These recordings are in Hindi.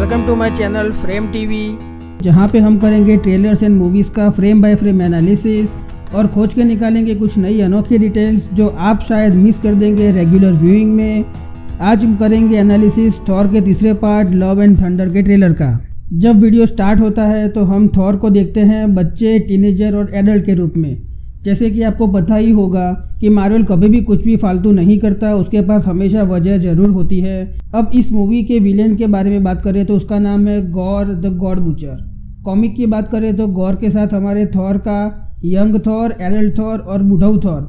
Welcome to my channel frame TV, जहां पे हम करेंगे ट्रेलर्स एंड मूवीज़ का फ्रेम बाय फ्रेम एनालिसिस और खोज के निकालेंगे कुछ नई अनोखी डिटेल्स जो आप शायद मिस कर देंगे रेगुलर व्यूइंग में। आज हम करेंगे एनालिसिस थॉर के तीसरे पार्ट लव एंड थंडर के ट्रेलर का। जब वीडियो स्टार्ट होता है तो हम थॉर को देखते हैं बच्चे, टीनेजर और एडल्ट के रूप में। जैसे कि आपको पता ही होगा कि मार्वल कभी भी कुछ भी फालतू नहीं करता, उसके पास हमेशा वजह ज़रूर होती है। अब इस मूवी के विलेन के बारे में बात करें तो उसका नाम है gore the God butcher. Comic की बात करें तो गॉर के साथ हमारे थॉर का यंग थॉर, एडल्ट थॉर और बुढ़ऊ थॉर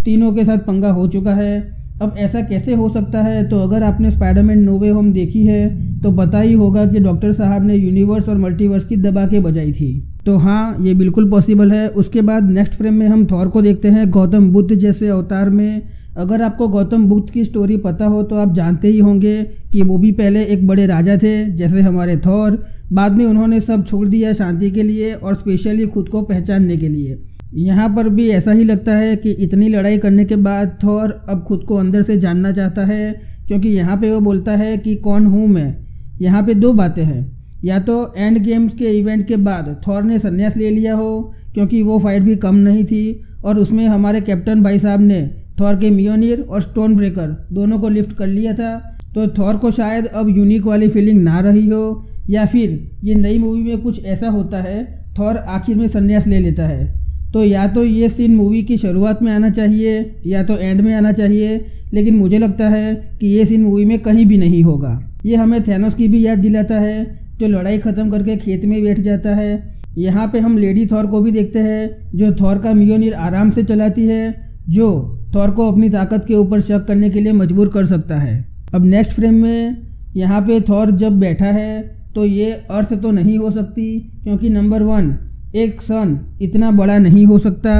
तीनों के साथ पंगा हो चुका है। अब ऐसा कैसे हो सकता है? तो अगर आपने स्पाइडरमैन नो वे होम देखी है तो पता ही होगा कि डॉक्टर साहब ने यूनिवर्स और मल्टीवर्स की दबा के बजाई थी। तो हाँ, ये बिल्कुल पॉसिबल है। उसके बाद नेक्स्ट फ्रेम में हम थॉर को देखते हैं गौतम बुद्ध जैसे अवतार में। अगर आपको गौतम बुद्ध की स्टोरी पता हो तो आप जानते ही होंगे कि वो भी पहले एक बड़े राजा थे जैसे हमारे थॉर। बाद में उन्होंने सब छोड़ दिया शांति के लिए और स्पेशली खुद को पहचानने के लिए। यहाँ पर भी ऐसा ही लगता है कि इतनी लड़ाई करने के बाद थॉर अब खुद को अंदर से जानना चाहता है, क्योंकि यहाँ पे वो बोलता है कि कौन हूँ मैं। यहाँ पे दो बातें हैं, या तो एंड गेम्स के इवेंट के बाद थॉर ने संन्यास ले लिया हो क्योंकि वो फाइट भी कम नहीं थी और उसमें हमारे कैप्टन भाई साहब ने थॉर के मियोनिर और स्टोन ब्रेकर दोनों को लिफ्ट कर लिया था। तो थॉर को शायद अब यूनिक वाली फीलिंग ना रही हो, या फिर ये नई मूवी में कुछ ऐसा होता है थॉर आखिर में संन्यास ले लेता है। तो या तो ये सीन मूवी की शुरुआत में आना चाहिए या तो एंड में आना चाहिए, लेकिन मुझे लगता है कि ये सीन मूवी में कहीं भी नहीं होगा। ये हमें थैनोस की भी याद दिलाता है जो लड़ाई ख़त्म करके खेत में बैठ जाता है। यहाँ पे हम लेडी थॉर को भी देखते हैं जो थॉर का मियोनिर आराम से चलाती है, जो थॉर को अपनी ताकत के ऊपर शक करने के लिए मजबूर कर सकता है। अब नेक्स्ट फ्रेम में यहाँ पे थॉर जब बैठा है तो ये अर्थ तो नहीं हो सकती, क्योंकि नंबर 1 एक सन इतना बड़ा नहीं हो सकता।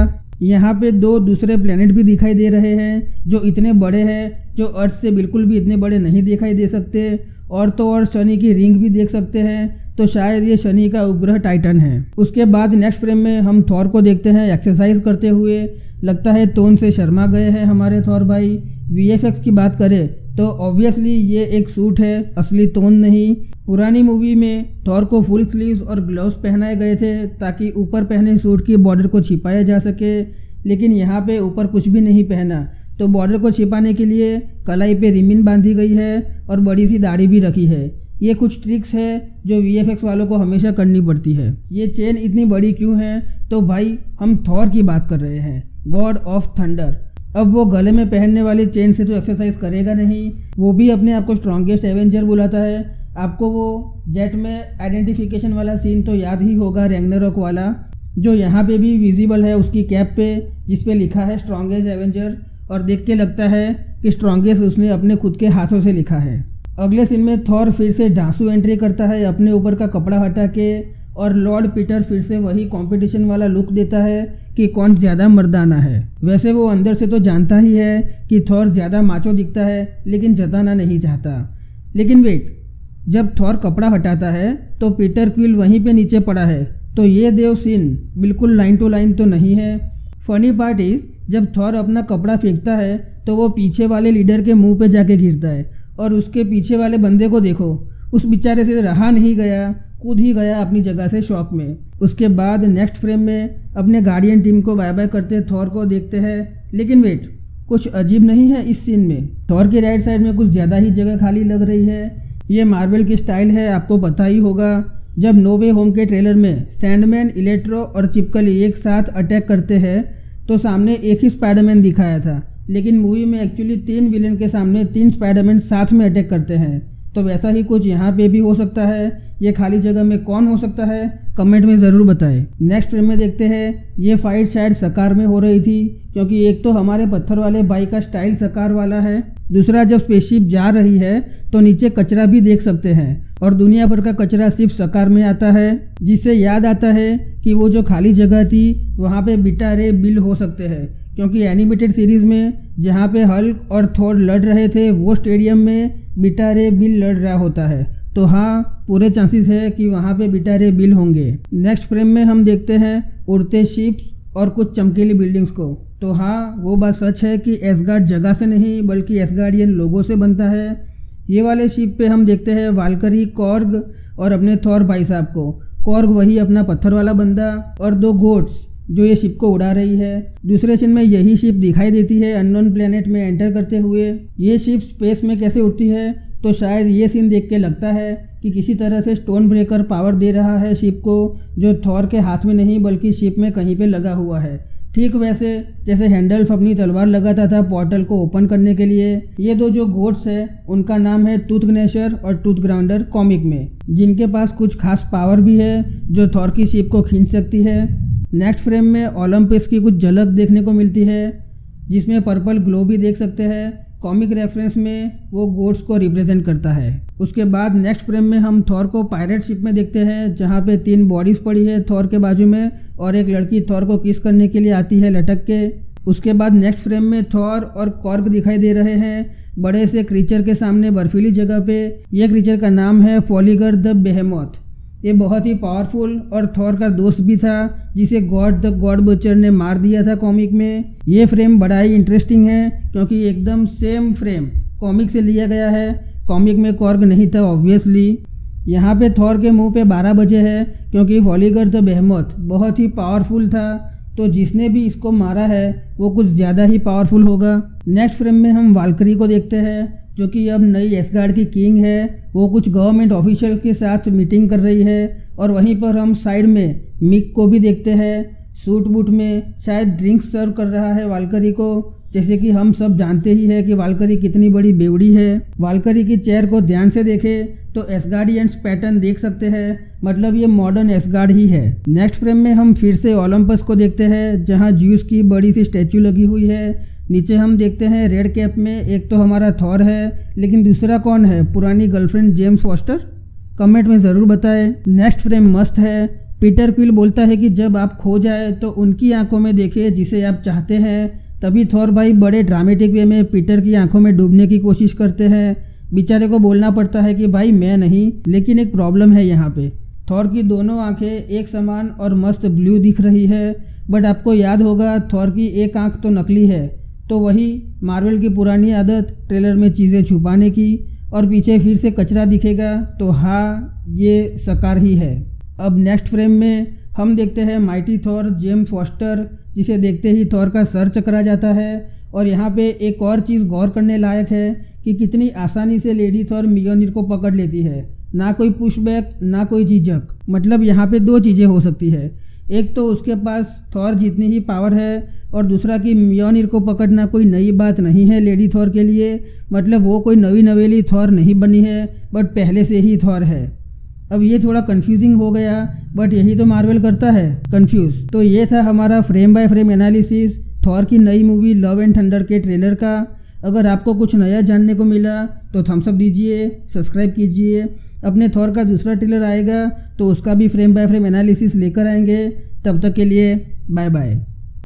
यहाँ पे दो दूसरे प्लेनेट भी दिखाई दे रहे हैं जो इतने बड़े हैं, जो अर्थ से बिल्कुल भी इतने बड़े नहीं दिखाई दे सकते। और तो और शनि की रिंग भी देख सकते हैं, तो शायद ये शनि का उपग्रह टाइटन है। उसके बाद नेक्स्ट फ्रेम में हम थॉर को देखते हैं एक्सरसाइज करते हुए। लगता है टोन से शर्मा गए हैं हमारे थॉर भाई। वीएफएक्स की बात करें तो ऑब्वियसली ये एक सूट है, असली टोन नहीं। पुरानी मूवी में थॉर को फुल स्लीव्स और ग्लव्स पहनाए गए थे ताकि ऊपर पहने सूट की बॉर्डर को छिपाया जा सके, लेकिन यहाँ पे ऊपर कुछ भी नहीं पहना। तो बॉर्डर को छिपाने के लिए कलाई पे रिमिन बांधी गई है और बड़ी सी दाढ़ी भी रखी है। ये कुछ ट्रिक्स है जो वीएफएक्स वालों को हमेशा करनी पड़ती है। ये चेन इतनी बड़ी क्यों है? तो भाई हम थॉर की बात कर रहे हैं, गॉड ऑफ थंडर। अब वो गले में पहनने वाली चेन से तो एक्सरसाइज करेगा नहीं, वो भी अपने आप को स्ट्रॉन्गेस्ट एवेंजर बुलाता है। आपको वो जेट में आइडेंटिफिकेशन वाला सीन तो याद ही होगा, रैग्नारोक वाला, जो यहाँ पे भी विजिबल है उसकी कैप पे, जिस पे लिखा है स्ट्रॉन्गेस्ट एवेंजर, और देख के लगता है कि स्ट्रॉन्गेस्ट उसने अपने खुद के हाथों से लिखा है। अगले सीन में थॉर फिर से डांसू एंट्री करता है अपने ऊपर का कपड़ा हटा के, और लॉर्ड पीटर फिर से वही कंपटीशन वाला लुक देता है कि कौन ज़्यादा मर्दाना है। वैसे वो अंदर से तो जानता ही है कि थॉर ज़्यादा माचो दिखता है, लेकिन जताना नहीं चाहता। लेकिन वेट, जब थॉर कपड़ा हटाता है तो पीटर क्विल वहीं पे नीचे पड़ा है, तो ये देव सीन बिल्कुल लाइन टू लाइन तो नहीं है। फनी पार्ट इज जब थॉर अपना कपड़ा फेंकता है तो वो पीछे वाले लीडर के मुंह पे जाके गिरता है, और उसके पीछे वाले बंदे को देखो, उस बेचारे से रहा नहीं गया, कूद ही गया अपनी जगह से शॉक में। उसके बाद नेक्स्ट फ्रेम में अपने गार्डियन टीम को बाय बाय करते थॉर को देखते हैं। लेकिन वेट, कुछ अजीब नहीं है इस सीन में? थॉर की राइट साइड में कुछ ज़्यादा ही जगह खाली लग रही है। ये मार्वल की स्टाइल है, आपको पता ही होगा। जब नो वे होम के ट्रेलर में सैंडमैन, इलेक्ट्रो और चिपकली एक साथ अटैक करते हैं तो सामने एक ही स्पाइडरमैन दिखाया था, लेकिन मूवी में एक्चुअली 3 विलेन के सामने 3 स्पाइडरमैन साथ में अटैक करते हैं। तो वैसा ही कुछ यहाँ पे भी हो सकता है। ये खाली जगह में कौन हो सकता है, कमेंट में ज़रूर बताएं। नेक्स्ट फ्रेम में देखते हैं ये फाइट शायद सकार में हो रही थी, क्योंकि एक तो हमारे पत्थर वाले भाई का स्टाइल सकार वाला है, दूसरा जब स्पेसशिप जा रही है तो नीचे कचरा भी देख सकते हैं, और दुनिया भर का कचरा सिर्फ सकार में आता है, जिससे याद आता है कि वो जो खाली जगह थी वहाँ पे बीटा रे बिल हो सकते हैं, क्योंकि एनिमेटेड सीरीज में जहाँ पे हल्क और थॉर लड़ रहे थे वो स्टेडियम में बीटा रे बिल लड़ रहा होता है। तो हाँ, पूरे चांसेस है कि वहाँ पे बीटा रे बिल होंगे। नेक्स्ट फ्रेम में हम देखते हैं उड़ते शिप्स और कुछ चमकीली बिल्डिंग्स को। तो हाँ, वो बात सच है कि एसगार्ड जगह से नहीं बल्कि एसगार्डियन लोगों से बनता है। ये वाले शिप पे हम देखते हैं वाल्करी, कॉर्ग और अपने थॉर भाई साहब को। कॉर्ग वही अपना पत्थर वाला बंदा और 2 गोट्स जो ये शिप को उड़ा रही है। दूसरे सीन में यही शिप दिखाई देती है अननोन प्लेनेट में एंटर करते हुए। ये शिप स्पेस में कैसे उड़ती है, तो शायद ये सीन देख के लगता है कि किसी तरह से स्टोन ब्रेकर पावर दे रहा है शिप को, जो थॉर के हाथ में नहीं बल्कि शिप में कहीं पे लगा हुआ है। ठीक वैसे जैसे हैंडल्फ अपनी तलवार लगाता था पोर्टल को ओपन करने के लिए। ये 2 जो गोड्स है उनका नाम है टूथ ग्नेशर और टूथ ग्राउंडर कॉमिक में, जिनके पास कुछ खास पावर भी है जो थॉर की शिप को खींच सकती है। नेक्स्ट फ्रेम में ओलंपस की कुछ झलक देखने को मिलती है, जिसमें पर्पल ग्लो भी देख सकते हैं। कॉमिक रेफरेंस में वो गोड्स को रिप्रेजेंट करता है। उसके बाद नेक्स्ट फ्रेम में हम थॉर को पायरेट शिप में देखते हैं, जहाँ पे 3 बॉडीज पड़ी है थॉर के बाजू में और एक लड़की थॉर को किस करने के लिए आती है लटक के। उसके बाद नेक्स्ट फ्रेम में थॉर और कॉर्ग दिखाई दे रहे हैं बड़े से क्रीचर के सामने बर्फीली जगह पे। यह क्रीचर का नाम है फॉलीगर द बेहेमोथ। ये बहुत ही पावरफुल और थॉर का दोस्त भी था, जिसे गॉड द गॉड बचर ने मार दिया था कॉमिक में। ये फ्रेम बड़ा ही इंटरेस्टिंग है क्योंकि एकदम सेम फ्रेम कॉमिक से लिया गया है। कॉमिक में कॉर्ग नहीं था ऑब्वियसली। यहाँ पे थॉर के मुंह पे 12 बजे है क्योंकि फॉलीगर द बेहेमोथ बहुत ही पावरफुल था, तो जिसने भी इसको मारा है वो कुछ ज़्यादा ही पावरफुल होगा। नेक्स्ट फ्रेम में हम वाल्करी को देखते हैं, जो कि अब नई एसगार्ड की किंग है। वो कुछ गवर्नमेंट ऑफिशियल के साथ मीटिंग कर रही है और वहीं पर हम साइड में मिक को भी देखते हैं सूट बूट में, शायद ड्रिंक्स सर्व कर रहा है वाल्करी को। जैसे कि हम सब जानते ही है कि वाल्करी कितनी बड़ी बेवड़ी है। वाल्करी की चेयर को ध्यान से देखें तो एसगार्डियंस पैटर्न देख सकते हैं, मतलब ये मॉडर्न एसगार्ड ही है। नेक्स्ट फ्रेम में हम फिर से ओलंपस को देखते हैं, जहाँ ज्यूस की बड़ी सी स्टैचू लगी हुई है। नीचे हम देखते हैं रेड कैप में एक तो हमारा थॉर है, लेकिन दूसरा कौन है? पुरानी गर्लफ्रेंड जेम्स फॉस्टर। कमेंट में ज़रूर बताएं। नेक्स्ट फ्रेम मस्त है। पीटर क्विल बोलता है कि जब आप खो जाए तो उनकी आंखों में देखिए जिसे आप चाहते हैं। तभी थॉर भाई बड़े ड्रामेटिक वे में पीटर की आंखों में डूबने की कोशिश करते हैं। बेचारे को बोलना पड़ता है कि भाई मैं नहीं, लेकिन एक प्रॉब्लम है यहाँ पे। थॉर की दोनों आंखें एक समान और मस्त ब्लू दिख रही है, बट आपको याद होगा थॉर की एक आंख तो नकली है। तो वही मार्वल की पुरानी आदत ट्रेलर में चीज़ें छुपाने की, और पीछे फिर से कचरा दिखेगा तो हाँ ये सकार ही है। अब नेक्स्ट फ्रेम में हम देखते हैं माइटी थॉर जेम्स फॉस्टर, जिसे देखते ही थॉर का सर चकरा जाता है। और यहाँ पे एक और चीज़ गौर करने लायक है कि कितनी आसानी से लेडी थॉर मियोनिर को पकड़ लेती है, ना कोई पुशबैक ना कोई झिझक। मतलब यहाँ पे 2 चीज़ें हो सकती है, एक तो उसके पास थॉर जितनी ही पावर है, और दूसरा कि मियोनिर को पकड़ना कोई नई बात नहीं है लेडी थॉर के लिए। मतलब वो कोई नवी नवेली थॉर नहीं बनी है, बट पहले से ही थॉर है। अब ये थोड़ा कंफ्यूजिंग हो गया, बट यही तो मार्वल करता है, कंफ्यूज। तो ये था हमारा frame by frame analysis Thor की नई मूवी लव एंड थंडर के ट्रेलर का। अगर आपको कुछ नया जानने को मिला तो थम्स अप दीजिए, सब्सक्राइब कीजिए। अपने थॉर का दूसरा ट्रेलर आएगा तो उसका भी फ्रेम बाय फ्रेम एनालिसिस लेकर आएंगे। तब तक के लिए बाय बाय।